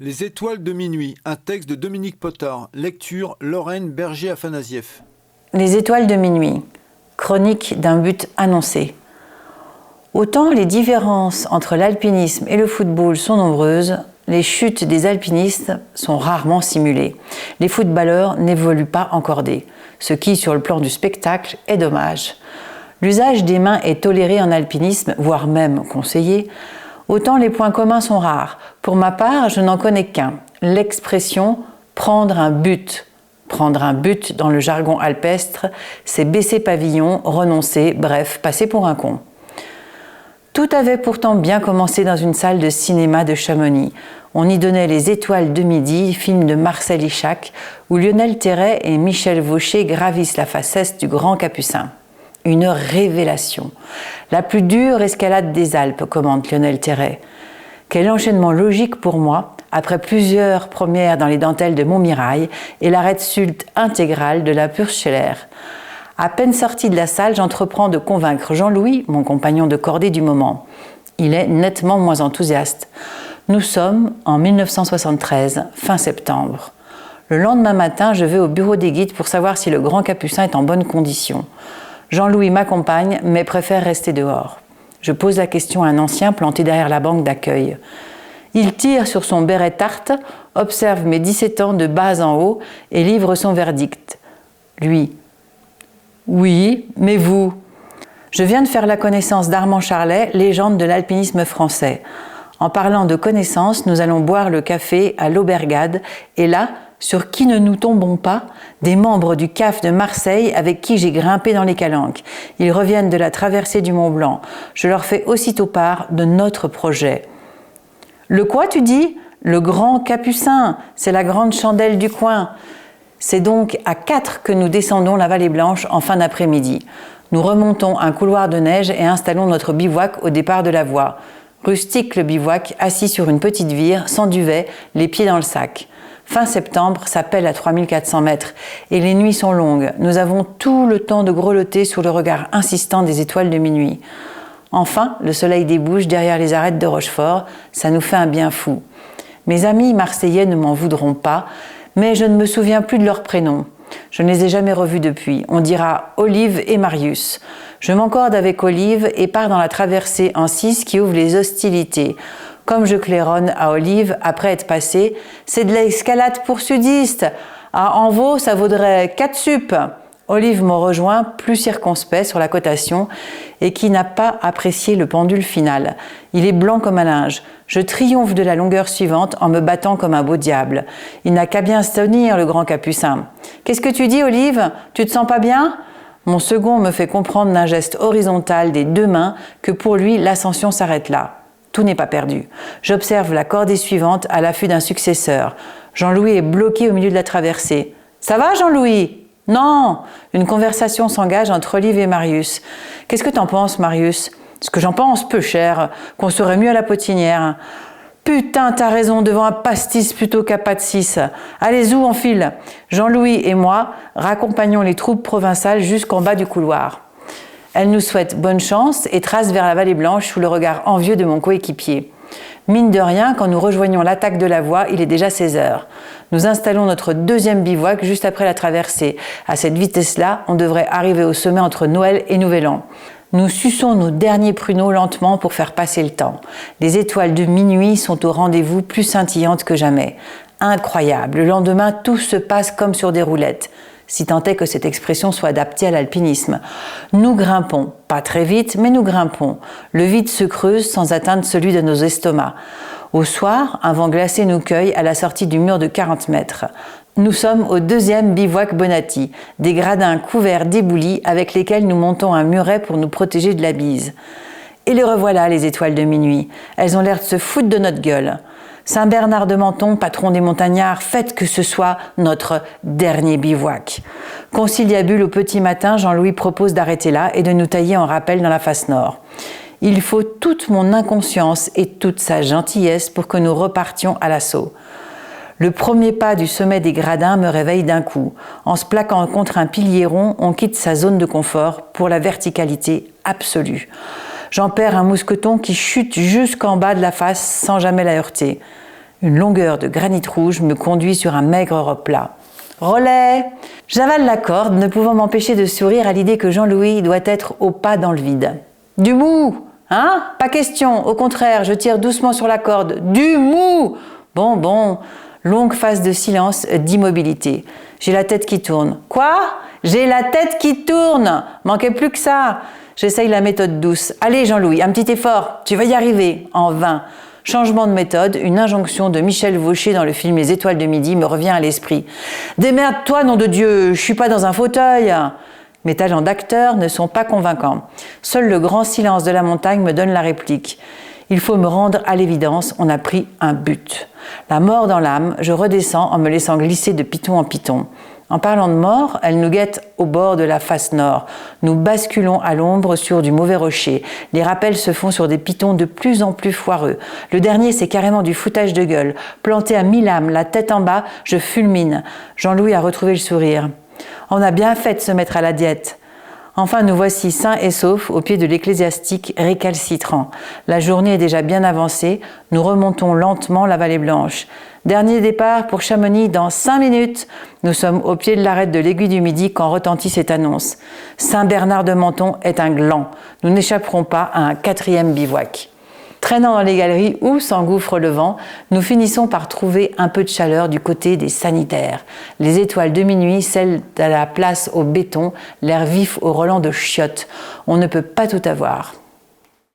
Les étoiles de minuit, un texte de Dominique Potard, lecture Lorraine Berger-Afanasieff. Les étoiles de minuit, chronique d'un but annoncé. Autant les différences entre l'alpinisme et le football sont nombreuses, les chutes des alpinistes sont rarement simulées. Les footballeurs n'évoluent pas en cordée, ce qui, sur le plan du spectacle, est dommage. L'usage des mains est toléré en alpinisme, voire même conseillé. Autant les points communs sont rares. Pour ma part, je n'en connais qu'un. L'expression « prendre un but ». Prendre un but, dans le jargon alpestre, c'est baisser pavillon, renoncer, bref, passer pour un con. Tout avait pourtant bien commencé dans une salle de cinéma de Chamonix. On y donnait Les Étoiles de midi, film de Marcel Ichac, où Lionel Terray et Michel Vaucher gravissent la facette du Grand Capucin. Une révélation. La plus dure escalade des Alpes, commente Lionel Terray. Quel enchaînement logique pour moi, après plusieurs premières dans les dentelles de Montmirail et l'arrêt sult intégral de la Purscheller. À peine sorti de la salle, j'entreprends de convaincre Jean-Louis, mon compagnon de cordée du moment. Il est nettement moins enthousiaste. Nous sommes en 1973, fin septembre. Le lendemain matin, je vais au bureau des guides pour savoir si le Grand Capucin est en bonne condition. Jean-Louis m'accompagne, mais préfère rester dehors. Je pose la question à un ancien planté derrière la banque d'accueil. Il tire sur son béret tarte, observe mes 17 ans de bas en haut et livre son verdict. Lui. Oui, mais vous? Je viens de faire la connaissance d'Armand Charlet, légende de l'alpinisme français. En parlant de connaissances, nous allons boire le café à l'Aubergade et là, sur qui ne nous tombons pas? Des membres du CAF de Marseille avec qui j'ai grimpé dans les calanques. Ils reviennent de la traversée du Mont Blanc. Je leur fais aussitôt part de notre projet. Le quoi, tu dis? Le Grand Capucin, c'est la grande chandelle du coin. C'est donc à 4 que nous descendons la Vallée Blanche en fin d'après-midi. Nous remontons un couloir de neige et installons notre bivouac au départ de la voie. Rustique le bivouac, assis sur une petite vire, sans duvet, les pieds dans le sac. Fin septembre s'appelle à 3400 mètres et les nuits sont longues. Nous avons tout le temps de grelotter sous le regard insistant des étoiles de minuit. Enfin, le soleil débouche derrière les arêtes de Rochefort, ça nous fait un bien fou. Mes amis marseillais ne m'en voudront pas, mais je ne me souviens plus de leurs prénoms. Je ne les ai jamais revus depuis. On dira Olive et Marius. Je m'encorde avec Olive et pars dans la traversée en 6 qui ouvre les hostilités. Comme je claironne à Olive, après être passé, c'est de l'escalade pour sudistes. À Envaux, ça vaudrait 4 sup. Olive me rejoint, plus circonspect sur la cotation et qui n'a pas apprécié le pendule final. Il est blanc comme un linge. Je triomphe de la longueur suivante en me battant comme un beau diable. Il n'a qu'à bien se tenir, le Grand Capucin. « Qu'est-ce que tu dis, Olive? Tu te sens pas bien ?» Mon second me fait comprendre d'un geste horizontal des 2 mains que pour lui, l'ascension s'arrête là. Tout n'est pas perdu. J'observe la cordée suivante à l'affût d'un successeur. Jean-Louis est bloqué au milieu de la traversée. « Ça va, Jean-Louis ?» « Non !» Une conversation s'engage entre Olive et Marius. « Qu'est-ce que t'en penses, Marius ?»« Ce que j'en pense, peu cher, qu'on serait mieux à la potinière. »« Putain, t'as raison, devant un pastis plutôt qu'à pas de 6. Allez, où on file ?» Jean-Louis et moi raccompagnons les troupes provinciales jusqu'en bas du couloir. Elle nous souhaite bonne chance et trace vers la Vallée Blanche sous le regard envieux de mon coéquipier. Mine de rien, quand nous rejoignons l'attaque de la voie, il est déjà 16 heures. Nous installons notre deuxième bivouac juste après la traversée. À cette vitesse-là, on devrait arriver au sommet entre Noël et Nouvel An. Nous suçons nos derniers pruneaux lentement pour faire passer le temps. Les étoiles de minuit sont au rendez-vous, plus scintillantes que jamais. Incroyable, le lendemain, tout se passe comme sur des roulettes. Si tant est que cette expression soit adaptée à l'alpinisme. Nous grimpons, pas très vite, mais nous grimpons. Le vide se creuse sans atteindre celui de nos estomacs. Au soir, un vent glacé nous cueille à la sortie du mur de 40 mètres. Nous sommes au deuxième bivouac Bonatti, des gradins couverts d'éboulis avec lesquels nous montons un muret pour nous protéger de la bise. Et les revoilà, les étoiles de minuit. Elles ont l'air de se foutre de notre gueule. Saint-Bernard de Menton, patron des montagnards, faites que ce soit notre dernier bivouac. Conciliabule au petit matin, Jean-Louis propose d'arrêter là et de nous tailler en rappel dans la face nord. Il faut toute mon inconscience et toute sa gentillesse pour que nous repartions à l'assaut. Le premier pas du sommet des gradins me réveille d'un coup. En se plaquant contre un pilier rond, on quitte sa zone de confort pour la verticalité absolue. J'en perds un mousqueton qui chute jusqu'en bas de la face sans jamais la heurter. Une longueur de granit rouge me conduit sur un maigre replat. Relais! J'avale la corde, ne pouvant m'empêcher de sourire à l'idée que Jean-Louis doit être au pas dans le vide. Du mou! Hein? Pas question, au contraire, je tire doucement sur la corde. Du mou! Bon, longue phase de silence, d'immobilité. J'ai la tête qui tourne. Quoi? J'ai la tête qui tourne! Manquait plus que ça! J'essaye la méthode douce. Allez Jean-Louis, un petit effort, tu vas y arriver. En vain. Changement de méthode, une injonction de Michel Vaucher dans le film Les Étoiles de Midi me revient à l'esprit. Démerde-toi, nom de Dieu, je suis pas dans un fauteuil. Mes talents d'acteur ne sont pas convaincants. Seul le grand silence de la montagne me donne la réplique. Il faut me rendre à l'évidence, on a pris un but. La mort dans l'âme, je redescends en me laissant glisser de piton en piton. En parlant de mort, elle nous guette au bord de la face nord. Nous basculons à l'ombre sur du mauvais rocher. Les rappels se font sur des pitons de plus en plus foireux. Le dernier, c'est carrément du foutage de gueule. Planté à 1000 lames, la tête en bas, je fulmine. Jean-Louis a retrouvé le sourire. On a bien fait de se mettre à la diète. Enfin, nous voici sains et saufs au pied de l'ecclésiastique récalcitrant. La journée est déjà bien avancée. Nous remontons lentement la vallée blanche. Dernier départ pour Chamonix dans 5 minutes. Nous sommes au pied de l'arête de l'Aiguille du Midi quand retentit cette annonce. Saint-Bernard de Menthon est un gland. Nous n'échapperons pas à un 4e bivouac. Traînant dans les galeries où s'engouffre le vent, nous finissons par trouver un peu de chaleur du côté des sanitaires. Les étoiles de minuit, celles de la place au béton, l'air vif au relent de chiottes. On ne peut pas tout avoir.